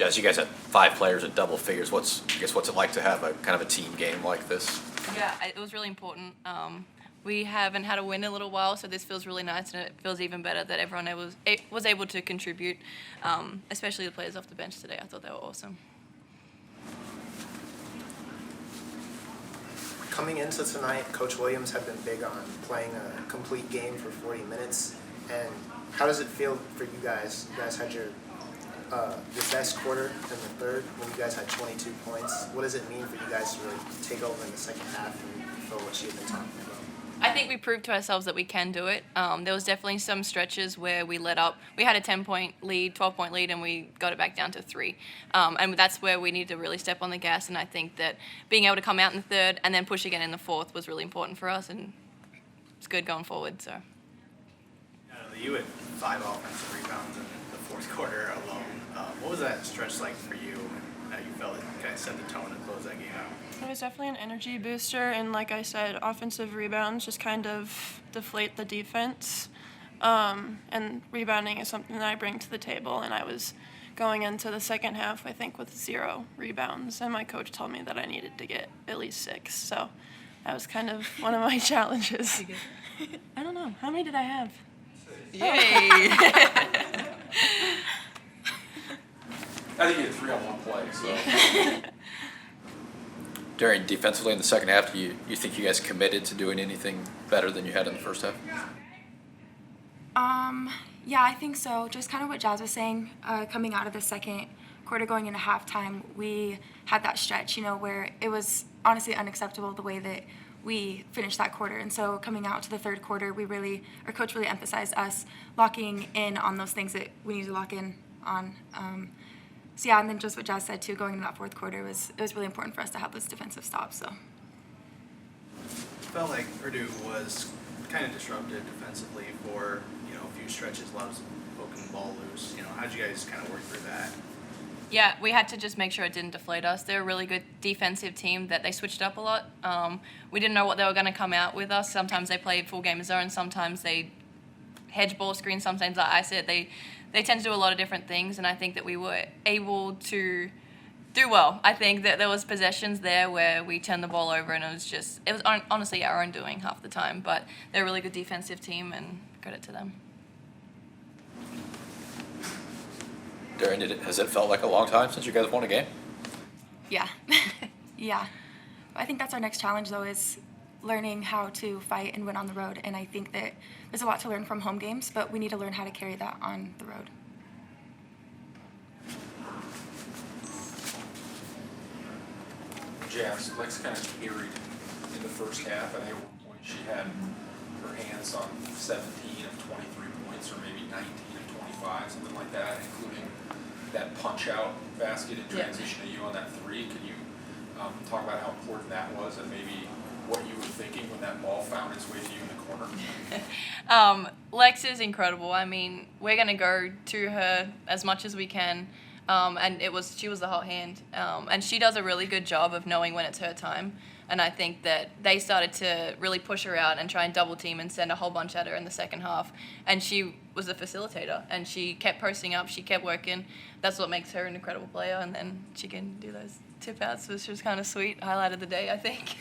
Jazz, you guys had 5 players at double figures. What's it like to have a kind of a team game like this? Yeah, it was really important. We haven't had a win in a little while, so this feels really nice, and it feels even better that everyone was able to contribute, especially the players off the bench today. I thought they were awesome. Coming into tonight, Coach Williams had been big on playing a complete game for 40 minutes. And how does it feel for you guys? You guys had your best quarter in the third when you guys had 22 points. What does it mean for you guys to really take over in the second half and feel what she had been talking about? I think we proved to ourselves that we can do it. There was definitely some stretches where we let up. We had a 10-point lead, 12-point lead, and we got it back down to 3. And that's where we need to really step on the gas. And I think that being able to come out in the third and then push again in the fourth was really important for us, and it's good going forward. So. You had 5 offensive rebounds in the fourth quarter alone. What was that stretch like for you? And how you felt it kind of set the tone and close that game out? It was definitely an energy booster, and like I said, offensive rebounds just kind of deflate the defense. And rebounding is something that I bring to the table, and I was going into the second half, I think, with 0 rebounds, and my coach told me that I needed to get at least 6, so that was kind of one of my challenges. I don't know. How many did I have? Yay! I think you had 3 on one play, so. Darian, defensively in the second half, do you think you guys committed to doing anything better than you had in the first half? Yeah, I think so. Just kind of what Jazz was saying, coming out of the second quarter, going into halftime, we had that stretch, where it was honestly unacceptable the way that we finished that quarter. And so coming out to the third quarter, our coach really emphasized us locking in on those things that we need to lock in on. So yeah, and then just what Jazz said too, going into that fourth quarter, it was really important for us to have those defensive stops. So. Felt like Purdue was kind of disrupted defensively for a few stretches, a lot of poking the ball loose. How did you guys kind of work through that? Yeah, we had to just make sure it didn't deflate us. They're a really good defensive team that they switched up a lot. We didn't know what they were going to come out with us. Sometimes they played full game of zone. Sometimes they hedge ball screen. Sometimes they ice it. They tend to do a lot of different things, and I think that we were able to do well. I think that there was possessions there where we turned the ball over, and it was honestly our own doing half the time. But they're a really good defensive team, and credit to them. Darian, has it felt like a long time since you guys won a game? Yeah. Yeah. I think that's our next challenge, though, is learning how to fight and win on the road. And I think that there's a lot to learn from home games, but we need to learn how to carry that on the road. Jazz, Lex kind of carried in the first half. I think at one point she had her hands on 17 of 23 points, or maybe 19 of 25, something like that, including that punch-out basket in transition to you on that 3. Could you talk about how important that was, and maybe what you were thinking when that ball found its way to you in the corner? Lex is incredible. I mean, we're going to go to her as much as we can. And she was the hot hand. And she does a really good job of knowing when it's her time. And I think that they started to really push her out and try and double team and send a whole bunch at her in the second half. And she was a facilitator, and she kept posting up, she kept working. That's what makes her an incredible player. And then she can do those tip outs, which was kind of sweet. Highlight of the day, I think.